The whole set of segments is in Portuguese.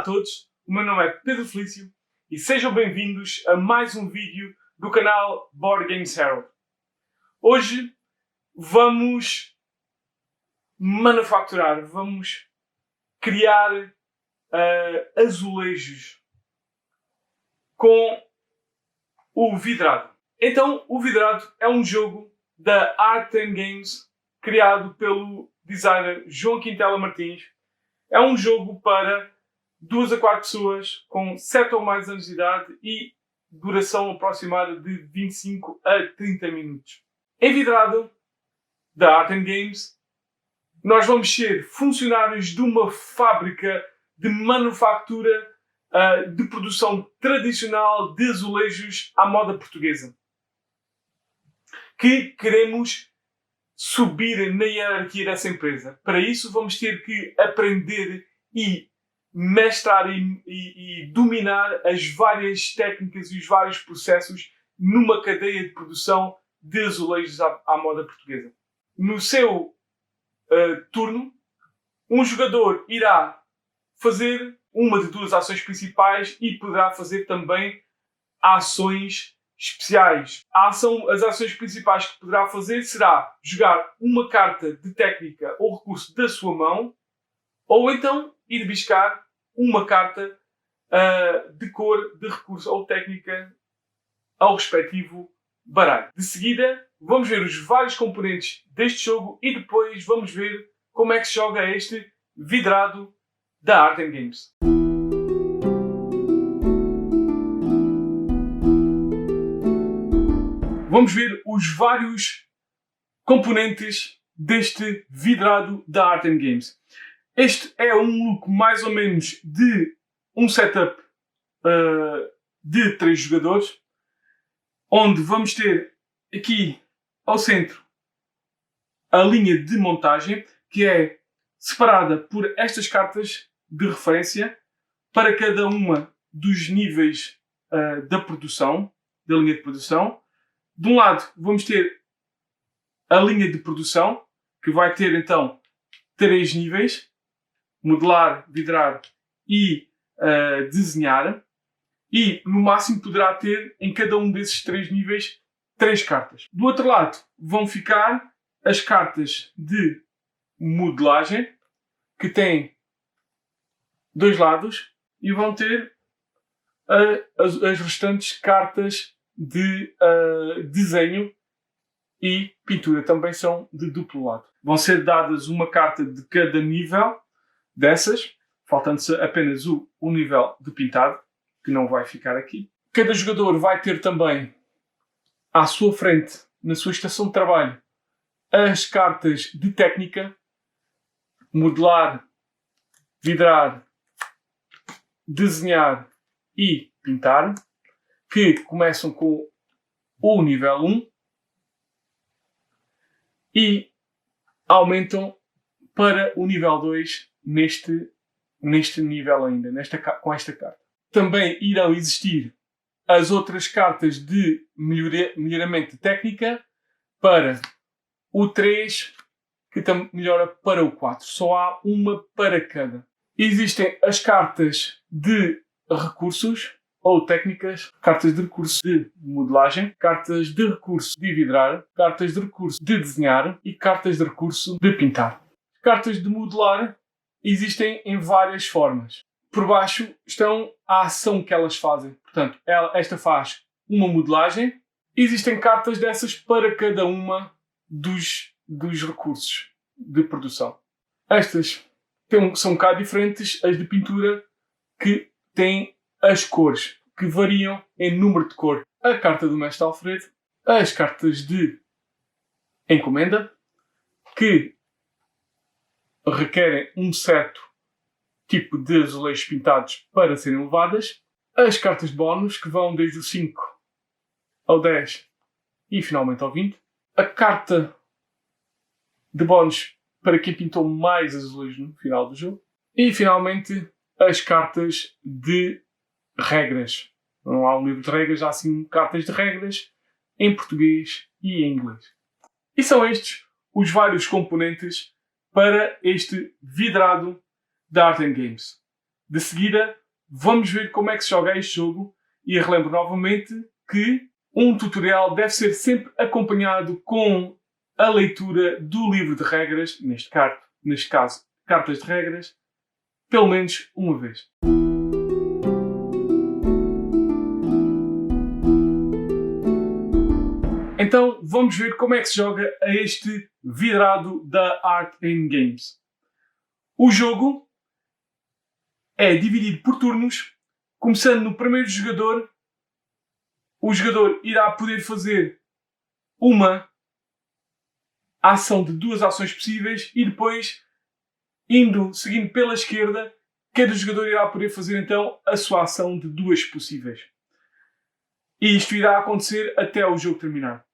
Olá a todos, o meu nome é Pedro Felício e sejam bem-vindos a mais um vídeo do canal Board Games Herald. Hoje vamos manufaturar, vamos criar azulejos com o Vidrado. Então, o Vidrado é um jogo da Art Games criado pelo designer João Quintela Martins. É um jogo para 2 a 4 pessoas com 7 ou mais anos de idade e duração aproximada de 25 a 30 minutos. Em Vidrado, da Art Games, nós vamos ser funcionários de uma fábrica de manufatura de produção tradicional de azulejos à moda portuguesa. Que queremos subir na hierarquia dessa empresa. Para isso vamos ter que aprender e mestrar e dominar as várias técnicas e os vários processos numa cadeia de produção de azulejos à moda portuguesa. No seu turno, um jogador irá fazer uma de 2 ações principais e poderá fazer também ações especiais. As ações principais que poderá fazer será jogar uma carta de técnica ou recurso da sua mão, ou então ir buscar uma carta de cor, de recurso ou técnica ao respectivo baralho. De seguida, vamos ver os vários componentes deste jogo e depois vamos ver como é que se joga este Vidrado da Art Games. Vamos ver os vários componentes deste Vidrado da Art Games. Este é um look mais ou menos de um setup de 3 jogadores, onde vamos ter aqui ao centro a linha de montagem, que é separada por estas cartas de referência para cada uma dos níveis da produção, da linha de produção. De um lado vamos ter a linha de produção, que vai ter então 3 níveis: modelar, vidrar e desenhar. E no máximo poderá ter em cada um desses 3 níveis 3 cartas. Do outro lado vão ficar as cartas de modelagem, que têm 2 lados, e vão ter as restantes cartas de desenho e pintura, também são de duplo lado. Vão ser dadas uma carta de cada nível dessas, faltando-se apenas o nível de pintado, que não vai ficar aqui. Cada jogador vai ter também à sua frente, na sua estação de trabalho, as cartas de técnica: modelar, vidrar, desenhar e pintar, que começam com o nível 1 e aumentam para o nível 2 neste nível ainda, com esta carta. Também irão existir as outras cartas de melhoramento de técnica para o 3, que melhora para o 4. Só há uma para cada. Existem as cartas de recursos ou técnicas, cartas de recurso de modelagem, cartas de recurso de vidrar, cartas de recurso de desenhar e cartas de recurso de pintar. Cartas de modelar existem em várias formas. Por baixo estão a ação que elas fazem. Portanto, esta faz uma modelagem. Existem cartas dessas para cada uma dos recursos de produção. Estas são um bocado diferentes. As de pintura, que têm as cores, que variam em número de cor. A carta do Mestre Alfredo, as cartas de encomenda, que requerem um certo tipo de azulejos pintados para serem levadas, as cartas de bónus, que vão desde o 5 ao 10 e finalmente ao 20, a carta de bónus para quem pintou mais azulejos no final do jogo, e finalmente as cartas de regras. Não há um livro de regras, há sim cartas de regras em português e em inglês. E são estes os vários componentes para este Vidrado da Art Games. De seguida, vamos ver como é que se joga este jogo e relembro novamente que um tutorial deve ser sempre acompanhado com a leitura do livro de regras, neste caso, cartas de regras, pelo menos uma vez. Então, vamos ver como é que se joga a este vidrado da Art and Games. O jogo é dividido por turnos, começando no primeiro jogador. O jogador irá poder fazer uma ação de 2 ações possíveis e depois, seguindo pela esquerda, cada jogador irá poder fazer então a sua ação de 2 possíveis. E isto irá acontecer até o jogo terminar.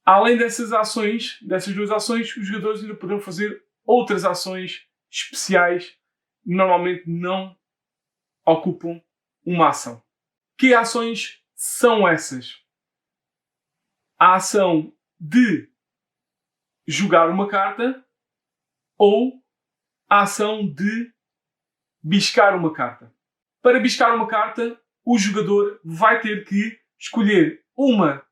Além dessas 2 ações, os jogadores ainda poderão fazer outras ações especiais que normalmente não ocupam uma ação. Que ações são essas? A ação de jogar uma carta ou a ação de biscar uma carta. Para biscar uma carta, o jogador vai ter que escolher uma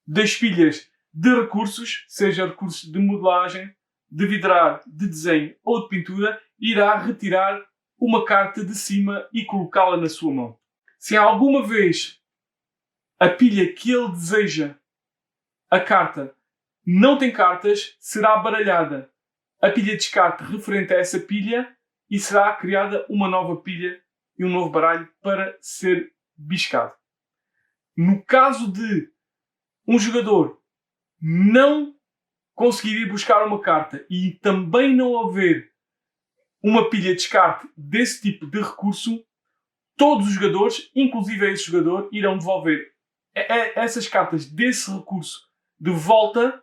das pilhas de recursos, seja recursos de modelagem, de vidrar, de desenho ou de pintura, irá retirar uma carta de cima e colocá-la na sua mão. Se alguma vez a pilha que ele deseja, a carta, não tem cartas, será baralhada a pilha de descarte referente a essa pilha e será criada uma nova pilha e um novo baralho para ser biscado. No caso de um jogador não conseguir ir buscar uma carta e também não haver uma pilha de descarte desse tipo de recurso, todos os jogadores, inclusive esse jogador, irão devolver essas cartas desse recurso de volta.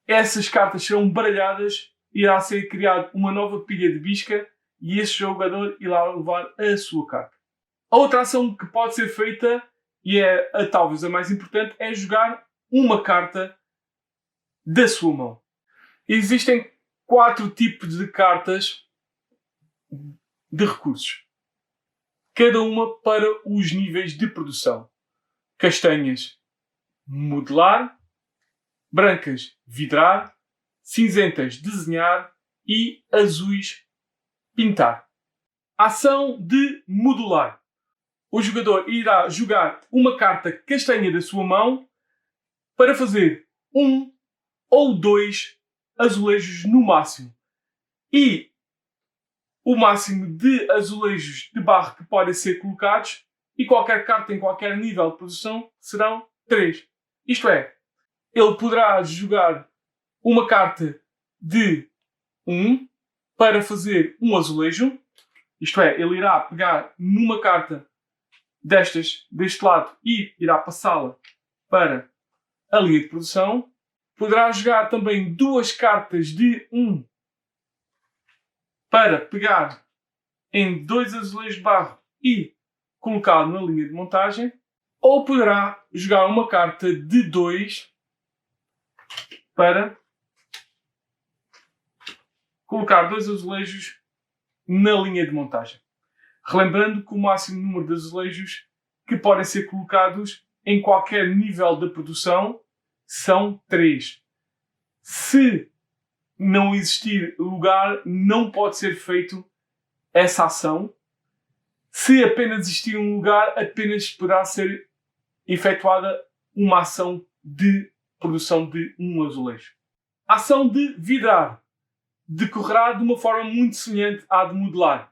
Essas cartas serão baralhadas, irá ser criada uma nova pilha de bisca e esse jogador irá levar a sua carta. A outra ação que pode ser feita, e é talvez a mais importante, é jogar uma carta da sua mão. Existem 4 tipos de cartas de recursos, cada uma para os níveis de produção. Castanhas, modelar; brancas, vidrar; cinzentas, desenhar; e azuis, pintar. Ação de modular. O jogador irá jogar uma carta castanha da sua mão para fazer 1 ou 2 azulejos no máximo. E o máximo de azulejos de barro que podem ser colocados, e qualquer carta em qualquer nível de produção, serão 3. Isto é, ele poderá jogar uma carta de 1 para fazer um azulejo. Isto é, ele irá pegar numa carta deste lado e irá passá-la para a linha de produção. Poderá jogar também 2 cartas de 1 para pegar em 2 azulejos de barro e colocá-lo na linha de montagem. Ou poderá jogar uma carta de 2 para colocar 2 azulejos na linha de montagem. Relembrando que o máximo número de azulejos que podem ser colocados em qualquer nível de produção são 3. Se não existir lugar, não pode ser feito essa ação. Se apenas existir um lugar, apenas poderá ser efetuada uma ação de produção de um azulejo. A ação de vidrar decorrerá de uma forma muito semelhante à de modelar.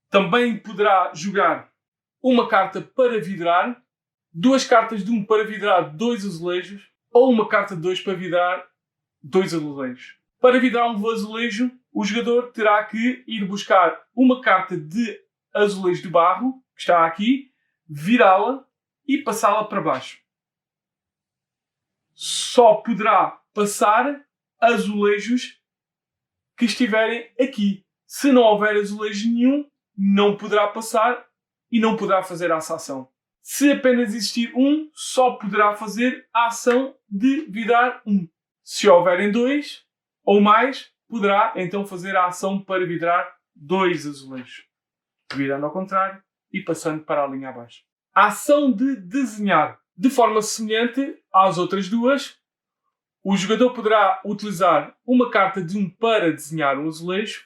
Também poderá jogar uma carta para vidrar, 2 cartas de 1 para vidrar 2 azulejos, ou uma carta de 2 para vidrar 2 azulejos. Para vidrar um azulejo, o jogador terá que ir buscar uma carta de azulejo de barro, que está aqui, virá-la e passá-la para baixo. Só poderá passar azulejos que estiverem aqui. Se não houver azulejo nenhum, não poderá passar e não poderá fazer essa ação. Se apenas existir um, só poderá fazer a ação de vidrar 1. Se houverem 2 ou mais, poderá então fazer a ação para vidrar 2 azulejos. Virando ao contrário e passando para a linha abaixo. A ação de desenhar. De forma semelhante às outras duas, o jogador poderá utilizar uma carta de 1 para desenhar um azulejo,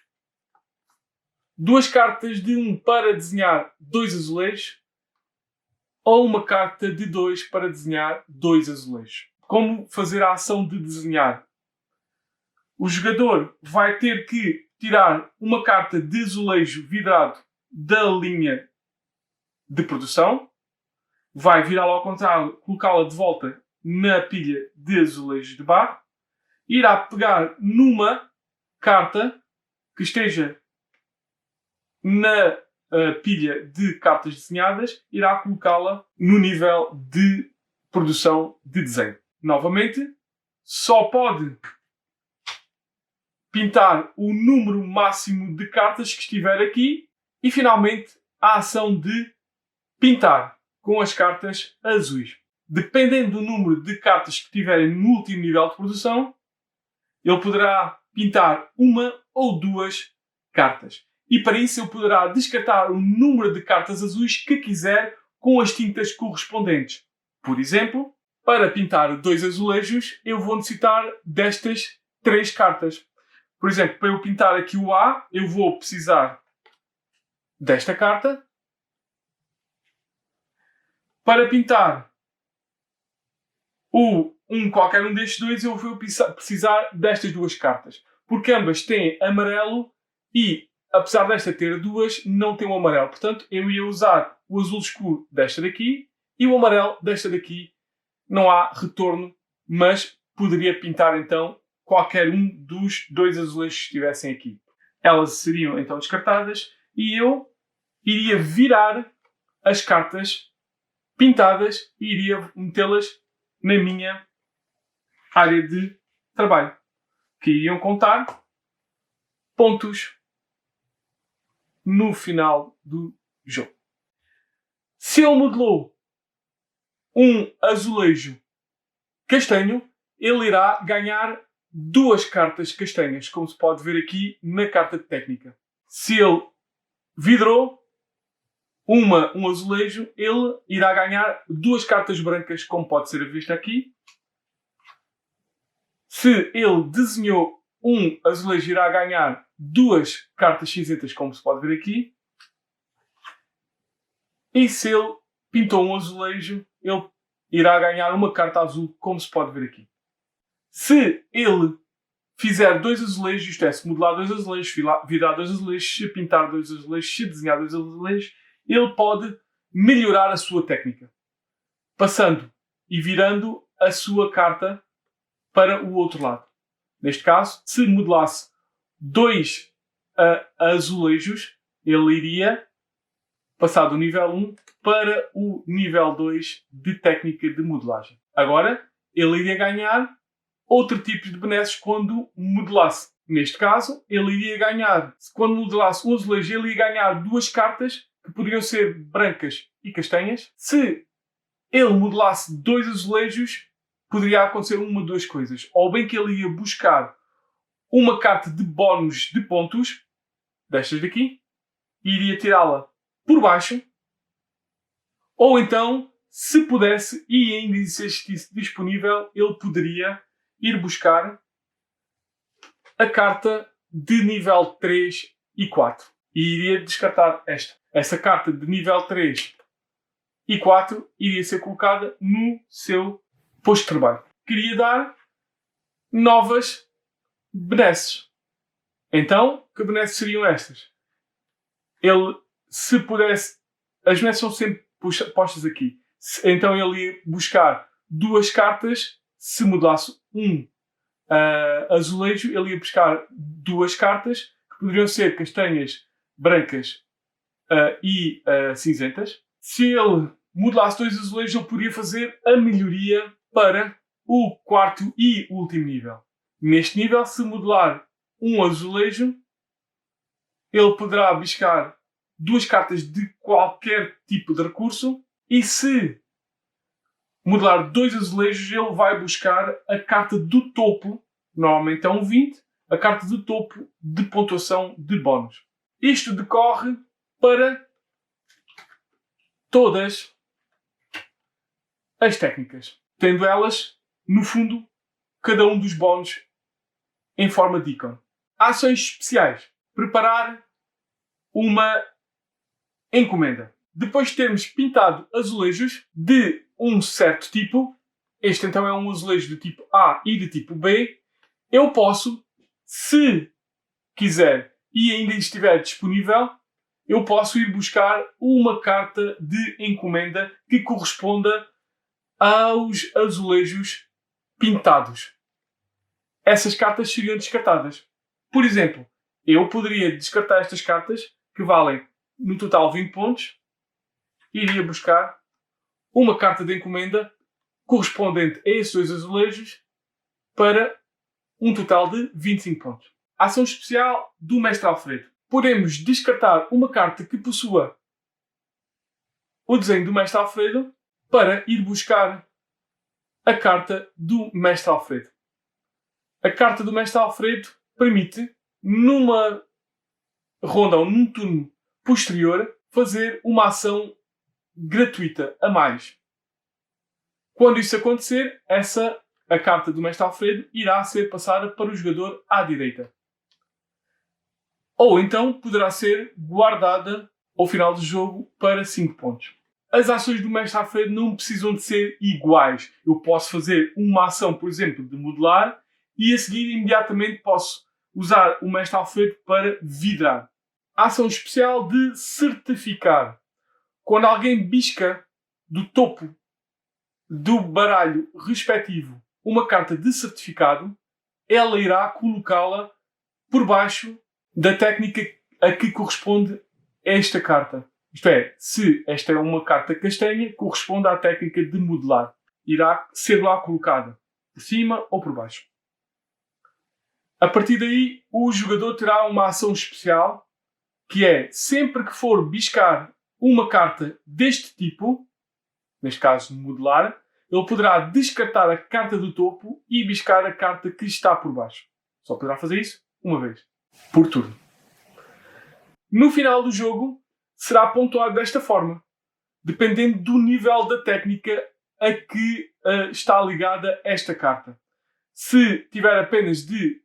2 cartas de 1 para desenhar 2 azulejos, ou uma carta de 2 para desenhar 2 azulejos. Como fazer a ação de desenhar? O jogador vai ter que tirar uma carta de azulejo vidrado da linha de produção, vai virá-la ao contrário, colocá-la de volta na pilha de azulejos de barro, irá pegar numa carta que esteja na pilha de cartas desenhadas, irá colocá-la no nível de produção de desenho. Novamente, só pode pintar o número máximo de cartas que estiver aqui e, finalmente, a ação de pintar com as cartas azuis. Dependendo do número de cartas que tiverem no último nível de produção, ele poderá pintar uma ou 2 cartas. E para isso ele poderá descartar o número de cartas azuis que quiser com as tintas correspondentes. Por exemplo, para pintar 2 azulejos, eu vou necessitar destas 3 cartas. Por exemplo, para eu pintar aqui o A, eu vou precisar desta carta. Para pintar qualquer um destes dois, eu vou precisar destas 2 cartas. Porque ambas têm amarelo e, apesar desta ter 2, não tem o amarelo. Portanto, eu ia usar o azul escuro desta daqui e o amarelo desta daqui. Não há retorno, mas poderia pintar então qualquer um dos 2 azulejos que estivessem aqui. Elas seriam então descartadas e eu iria virar as cartas pintadas e iria metê-las na minha área de trabalho, que iriam contar pontos no final do jogo. Se ele modelou um azulejo castanho, ele irá ganhar 2 cartas castanhas, como se pode ver aqui na carta de técnica. Se ele vidrou um azulejo, ele irá ganhar 2 cartas brancas, como pode ser visto aqui. Se ele desenhou um azulejo, irá ganhar 2 cartas cinzentas, como se pode ver aqui. E se ele pintou um azulejo, ele irá ganhar uma carta azul, como se pode ver aqui. Se ele fizer 2 azulejos, isto é, se modelar 2 azulejos, virar 2 azulejos, se pintar 2 azulejos, se desenhar 2 azulejos, ele pode melhorar a sua técnica, passando e virando a sua carta para o outro lado. Neste caso, se modelasse 2 azulejos, ele iria passar do nível 1 para o nível 2 de técnica de modelagem. Agora, ele iria ganhar outro tipo de benesses quando modelasse. Neste caso, ele iria ganhar, quando modelasse um azulejo, ele ia ganhar 2 cartas que poderiam ser brancas e castanhas. Se ele modelasse 2 azulejos, poderia acontecer uma de 2 coisas. Ou bem que ele ia buscar uma carta de bónus de pontos, destas daqui, e iria tirá-la por baixo. Ou então, se pudesse e ainda existisse disponível, ele poderia ir buscar a carta de nível 3 e 4. E iria descartar esta. Essa carta de nível 3 e 4 iria ser colocada no seu posto de trabalho. Queria dar novas benesses. Então, que benesses seriam estas? Ele, se pudesse... As benesses são sempre postas aqui. Então ele ia buscar 2 cartas. Se modelasse azulejo, ele ia buscar 2 cartas que poderiam ser castanhas, brancas e cinzentas. Se ele modelasse 2 azulejos, ele poderia fazer a melhoria para o 4º e último nível. Neste nível, se modelar um azulejo, ele poderá buscar 2 cartas de qualquer tipo de recurso e se modelar 2 azulejos, ele vai buscar a carta do topo, normalmente é um 20, a carta do topo de pontuação de bónus. Isto decorre para todas as técnicas, tendo elas, no fundo, cada um dos bónus em forma de ícone. Ações especiais. Preparar uma encomenda. Depois de termos pintado azulejos de um certo tipo, este então é um azulejo de tipo A e de tipo B, eu posso, se quiser e ainda estiver disponível, eu posso ir buscar uma carta de encomenda que corresponda aos azulejos pintados. Essas cartas seriam descartadas. Por exemplo, eu poderia descartar estas cartas, que valem no total 20 pontos, e iria buscar uma carta de encomenda correspondente a esses dois azulejos para um total de 25 pontos. Ação especial do Mestre Alfredo. Podemos descartar uma carta que possua o desenho do Mestre Alfredo para ir buscar a carta do Mestre Alfredo. A carta do Mestre Alfredo permite, numa ronda ou num turno posterior, fazer uma ação gratuita a mais. Quando isso acontecer, a carta do Mestre Alfredo irá ser passada para o jogador à direita. Ou então poderá ser guardada ao final do jogo para 5 pontos. As ações do Mestre Alfredo não precisam de ser iguais. Eu posso fazer uma ação, por exemplo, de modelar e a seguir imediatamente posso usar o Mestre Alfredo para vidrar. Ação especial de certificar. Quando alguém bisca do topo do baralho respectivo uma carta de certificado, ela irá colocá-la por baixo da técnica a que corresponde esta carta. Isto é, se esta é uma carta castanha, corresponde à técnica de modelar. Irá ser lá colocada, por cima ou por baixo. A partir daí, o jogador terá uma ação especial, que é, sempre que for biscar uma carta deste tipo, neste caso modelar, ele poderá descartar a carta do topo e biscar a carta que está por baixo. Só poderá fazer isso uma vez, por turno. No final do jogo, será pontuado desta forma, dependendo do nível da técnica a que está ligada esta carta. Se tiver apenas de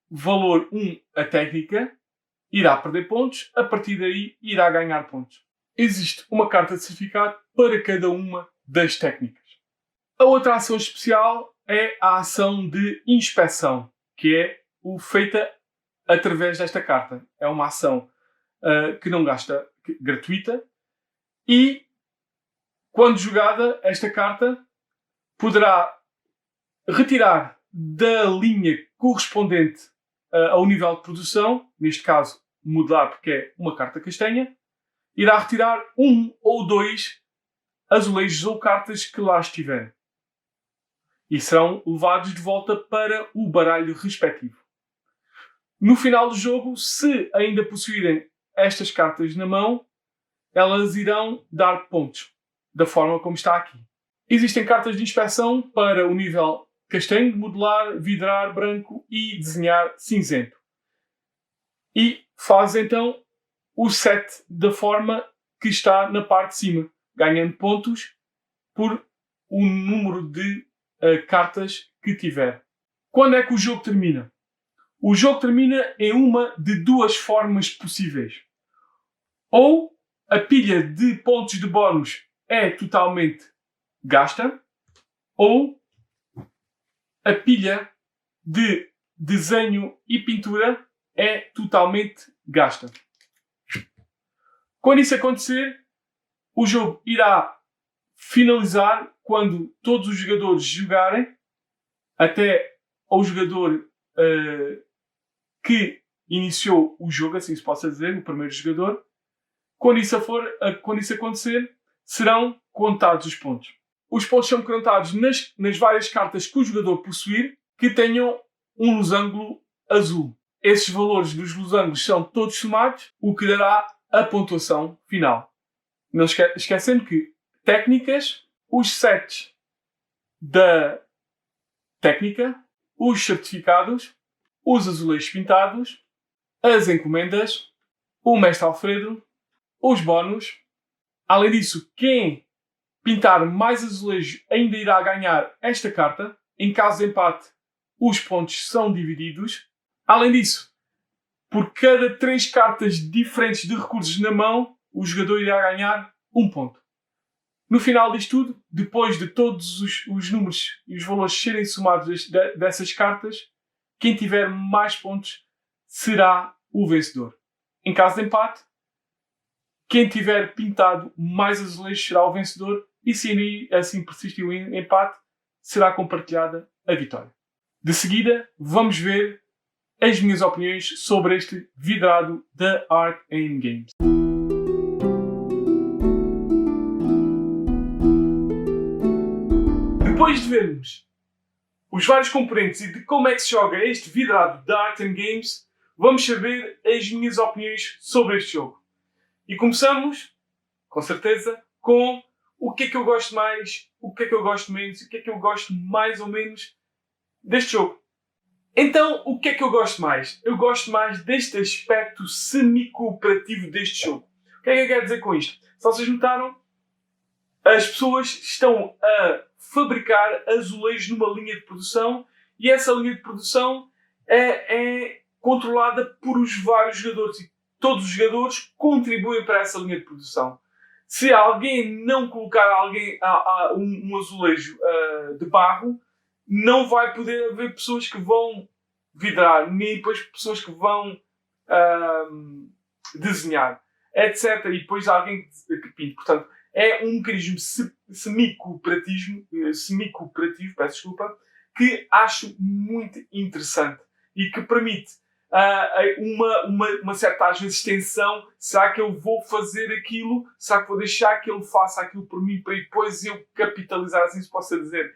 valor 1 a técnica, irá perder pontos, a partir daí irá ganhar pontos. Existe uma carta de certificado para cada uma das técnicas. A outra ação especial é a ação de inspeção, que é feita através desta carta. É uma ação que não gasta, gratuita, e quando jogada, esta carta poderá retirar da linha correspondente ao nível de produção, neste caso modelar porque é uma carta castanha, irá retirar um ou dois azulejos ou cartas que lá estiverem e serão levados de volta para o baralho respectivo. No final do jogo, se ainda possuírem estas cartas na mão, elas irão dar pontos, da forma como está aqui. Existem cartas de inspeção para o nível castanho, modelar, vidrar, branco e desenhar cinzento. E faz então o set da forma que está na parte de cima, ganhando pontos por o número de cartas que tiver. Quando é que o jogo termina? O jogo termina em uma de duas formas possíveis. Ou a pilha de pontos de bónus é totalmente gasta, ou a pilha de desenho e pintura é totalmente gasta. Quando isso acontecer, o jogo irá finalizar quando todos os jogadores jogarem, até ao jogador que iniciou o jogo, assim se possa dizer, o primeiro jogador. Quando isso acontecer, serão contados os pontos. Os pontos são contados nas várias cartas que o jogador possuir que tenham um losango azul. Esses valores dos losangos são todos somados, o que dará a pontuação final. Não esquecendo que técnicas, os sets da técnica, os certificados, os azulejos pintados, as encomendas o Mestre Alfredo, os bónus. Além disso, quem pintar mais azulejo ainda irá ganhar esta carta. Em caso de empate, os pontos são divididos. Além disso, por cada 3 cartas diferentes de recursos na mão, o jogador irá ganhar 1 ponto. No final disto tudo, depois de todos os números e os valores serem somados dessas cartas, quem tiver mais pontos será o vencedor. Em caso de empate, quem tiver pintado mais azulejos será o vencedor e se assim persistir o empate, será compartilhada a vitória. De seguida, vamos ver as minhas opiniões sobre este vidrado da Art and Games. Depois de vermos os vários componentes e de como é que se joga este vidrado da Art and Games, vamos saber as minhas opiniões sobre este jogo. E começamos, com certeza, com o que é que eu gosto mais, o que é que eu gosto menos, o que é que eu gosto mais ou menos deste jogo. Então, o que é que eu gosto mais? Eu gosto mais deste aspecto semi-cooperativo deste jogo. O que é que eu quero dizer com isto? Se vocês notaram, as pessoas estão a fabricar azulejos numa linha de produção e essa linha de produção é controlada por os vários jogadores e todos os jogadores contribuem para essa linha de produção. Se alguém não colocar um azulejo de barro, não vai poder haver pessoas que vão vidrar, nem depois pessoas que vão desenhar, etc. E depois alguém que pinte. Portanto, é um mecanismo semi-cooperativo, peço desculpa, que acho muito interessante e que permite uma certa, às vezes, tensão. Será que eu vou fazer aquilo? Será que vou deixar que ele faça aquilo por mim para depois eu capitalizar, assim se possa dizer,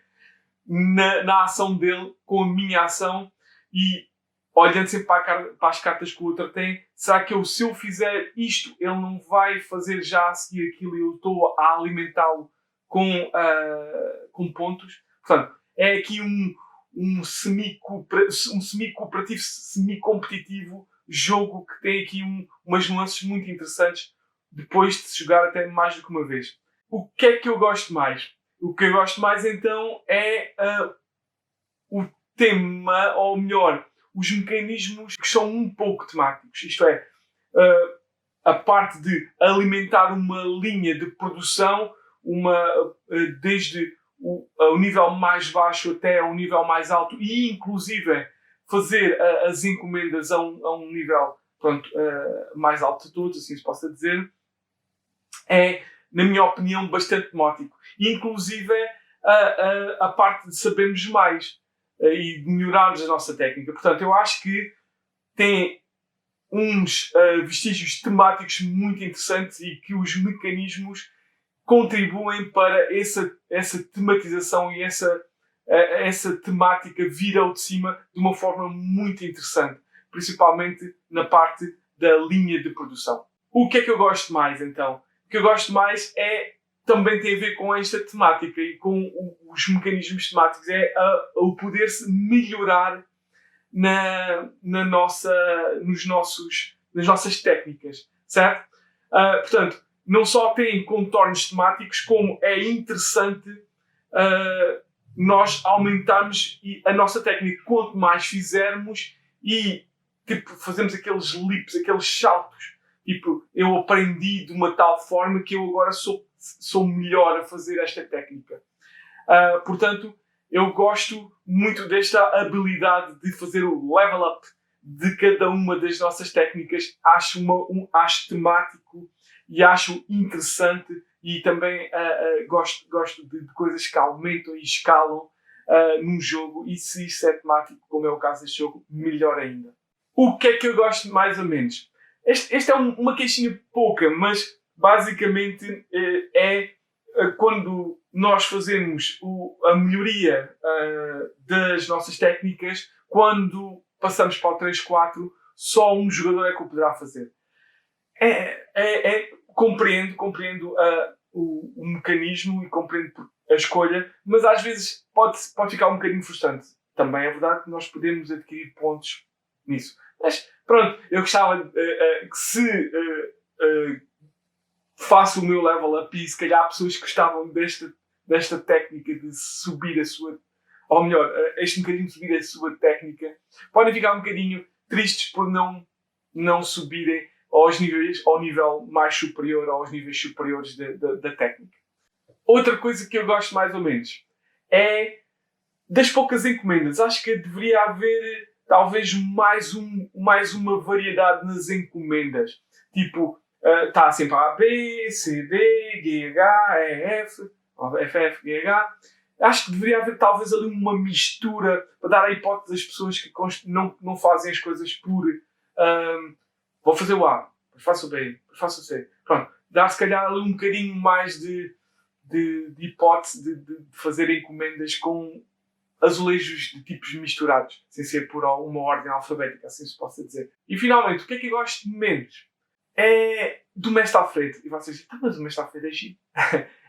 na ação dele com a minha ação? E olhando sempre para as cartas que o outro tem, será que se eu fizer isto, ele não vai fazer já a seguir aquilo e eu estou a alimentá-lo com pontos? Portanto, é aqui um semi-cooperativo, semi-competitivo jogo que tem aqui umas nuances muito interessantes depois de se jogar até mais do que uma vez. O que é que eu gosto mais? O que eu gosto mais então é o tema, ou melhor, os mecanismos que são um pouco temáticos. Isto é, a parte de alimentar uma linha de produção, desde o nível mais baixo até o nível mais alto e inclusive fazer as encomendas a um nível mais alto de todos, assim se possa dizer, é, na minha opinião, bastante temático. E inclusive a parte de sabermos mais e de melhorarmos a nossa técnica. Portanto, eu acho que tem uns vestígios temáticos muito interessantes e que os mecanismos contribuem para essa tematização e essa temática vir ao de cima de uma forma muito interessante, principalmente na parte da linha de produção. O que é que eu gosto mais, então? O que eu gosto mais também tem a ver com esta temática e com os mecanismos temáticos, o poder-se melhorar nas nossas técnicas, certo? Portanto, não só tem contornos temáticos, como é interessante nós aumentarmos a nossa técnica. Quanto mais fizermos e fazemos aqueles leaps, aqueles saltos, eu aprendi de uma tal forma que eu agora sou melhor a fazer esta técnica. Portanto, eu gosto muito desta habilidade de fazer o level up de cada uma das nossas técnicas. Acho temático e acho interessante e também gosto de coisas que aumentam e escalam num jogo, e se isso é temático, como é o caso deste jogo, melhor ainda. O que é que eu gosto mais ou menos? Esta é uma queixinha pouca, mas basicamente quando nós fazemos a melhoria das nossas técnicas, quando passamos para o 3-4, só um jogador é que o poderá fazer. Compreendo o mecanismo e compreendo a escolha, mas às vezes pode ficar um bocadinho frustrante. Também é verdade que nós podemos adquirir pontos nisso. Mas Pronto, eu gostava que se faço o meu level up e se calhar há pessoas que gostavam desta técnica de subir a sua, ou melhor, este bocadinho de subir a sua técnica, podem ficar um bocadinho tristes por não subirem ao nível mais superior, aos níveis superiores da técnica. Outra coisa que eu gosto mais ou menos é das poucas encomendas. Acho que deveria haver talvez mais uma variedade nas encomendas. Tipo, está sempre A, B, C, D, G, H, E, F, F, F, G, H. Acho que deveria haver talvez ali uma mistura para dar a hipótese das pessoas que não fazem as coisas por vou fazer o A, depois faço o B, depois faço o C. Pronto, dá se calhar ali um bocadinho mais de hipótese de fazer encomendas com azulejos de tipos misturados, sem ser por uma ordem alfabética, assim se possa dizer. E finalmente, o que é que eu gosto menos? É do Mestre Alfredo. E vocês dizem, mas o Mestre Alfredo é giro.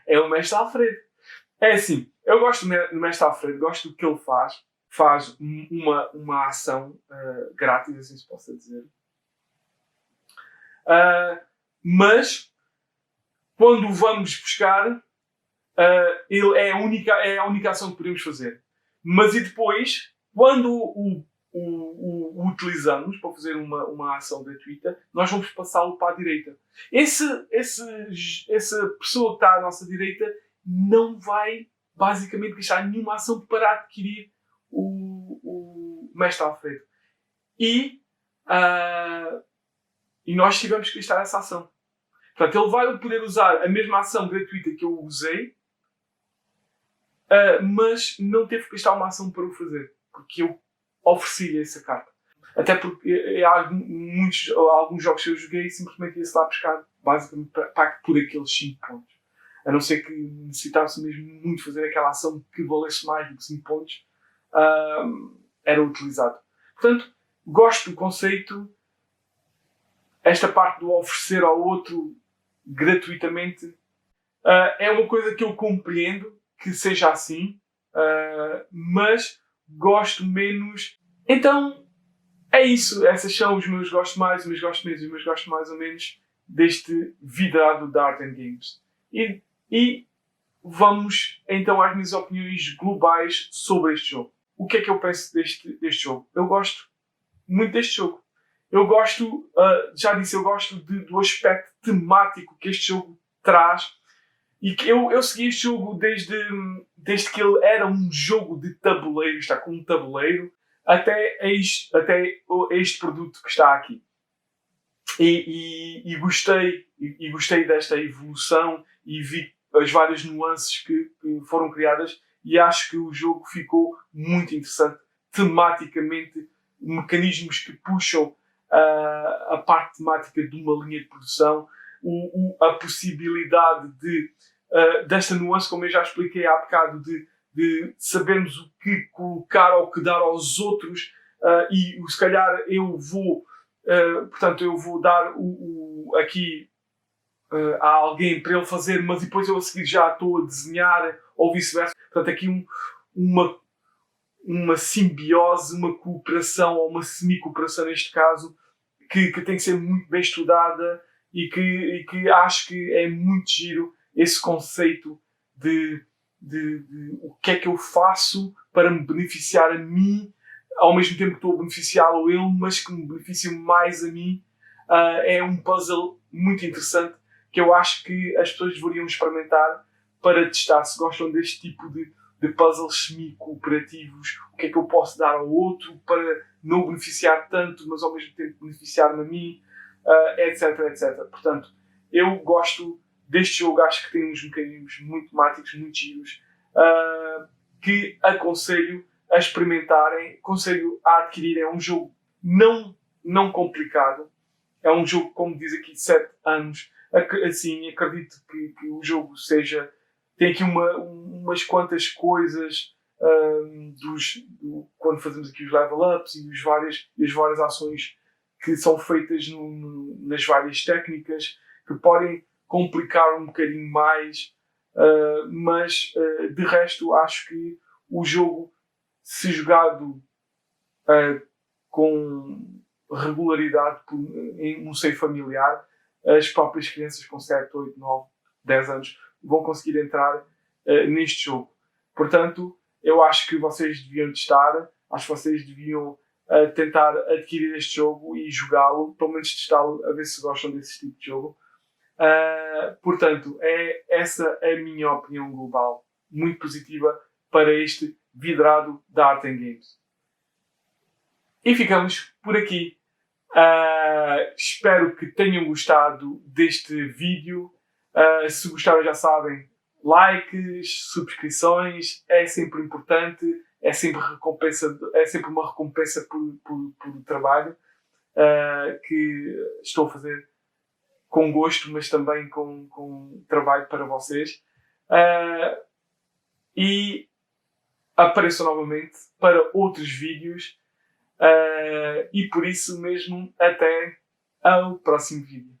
É o Mestre Alfredo. É assim, eu gosto do Mestre Alfredo, gosto do que ele faz. Faz uma ação grátis, assim se possa dizer. Mas, quando vamos buscar, ele é a única ação que podemos fazer. Mas e depois, quando o utilizamos para fazer uma ação gratuita, nós vamos passá-lo para a direita. Essa pessoa que está à nossa direita não vai basicamente gastar nenhuma ação para adquirir o Mestre Alfredo. E nós tivemos que gastar essa ação. Portanto, ele vai poder usar a mesma ação gratuita que eu usei, mas não teve que gastar uma ação para o fazer, porque eu ofereci-lhe essa carta. Até porque alguns jogos que eu joguei simplesmente ia-se lá buscar, basicamente, por aqueles 5 pontos. A não ser que necessitasse mesmo muito fazer aquela ação que valesse mais do que 5 pontos, era utilizado. Portanto, gosto do conceito. Esta parte do oferecer ao outro gratuitamente é uma coisa que eu compreendo que seja assim, mas gosto menos. Então é isso. Essas são os meus gostos mais, os meus gostos menos e os meus gostos mais ou menos deste vidrado da Art Games. E vamos então às minhas opiniões globais sobre este jogo. O que é que eu penso deste jogo? Eu gosto muito deste jogo. Eu gosto, já disse, eu gosto do aspecto temático que este jogo traz. E que eu segui este jogo desde que ele era um jogo de tabuleiro, está com um tabuleiro, até este produto que está aqui. E gostei desta evolução e vi as várias nuances que foram criadas e acho que o jogo ficou muito interessante tematicamente, mecanismos que puxam a parte temática de uma linha de produção, a possibilidade desta nuance, como eu já expliquei há bocado, de sabermos o que colocar ou o que dar aos outros, e se calhar eu vou dar aqui a alguém para ele fazer, mas depois eu a seguir já estou a desenhar, ou vice-versa. Portanto, aqui uma simbiose, uma cooperação, ou uma semi-cooperação neste caso, que tem que ser muito bem estudada e que acho que é muito giro esse conceito de o que é que eu faço para me beneficiar a mim, ao mesmo tempo que estou a beneficiá-lo ele, mas que me beneficia mais a mim. É um puzzle muito interessante que eu acho que as pessoas deveriam experimentar para testar se gostam deste tipo de puzzles semi-cooperativos. O que é que eu posso dar ao outro para não beneficiar tanto, mas ao mesmo tempo beneficiar-me a mim, etc, etc. Portanto, eu gosto deste jogo, acho que tem uns mecanismos muito temáticos, muito giros, que aconselho a experimentarem, aconselho a adquirir. É um jogo não complicado, é um jogo, como diz aqui, de 7 anos. Assim, acredito que o jogo tem aqui umas quantas coisas quando fazemos aqui os level ups e as várias ações que são feitas nas várias técnicas, que podem complicar um bocadinho mais, mas de resto acho que o jogo, se jogado com regularidade em um seio familiar. As próprias crianças com 7, 8, 9, 10 anos vão conseguir entrar neste jogo. Portanto, eu acho que vocês deviam testar, acho que vocês deviam tentar adquirir este jogo e jogá-lo, pelo menos testá-lo, a ver se gostam desse tipo de jogo. Portanto, essa é a minha opinião global, muito positiva para este vidrado da Art Games. E ficamos por aqui. Espero que tenham gostado deste vídeo. Se gostaram, já sabem, likes, subscrições, é sempre importante, é sempre uma recompensa por trabalho que estou a fazer com gosto, mas também com trabalho para vocês. E apareço novamente para outros vídeos e por isso mesmo até ao próximo vídeo.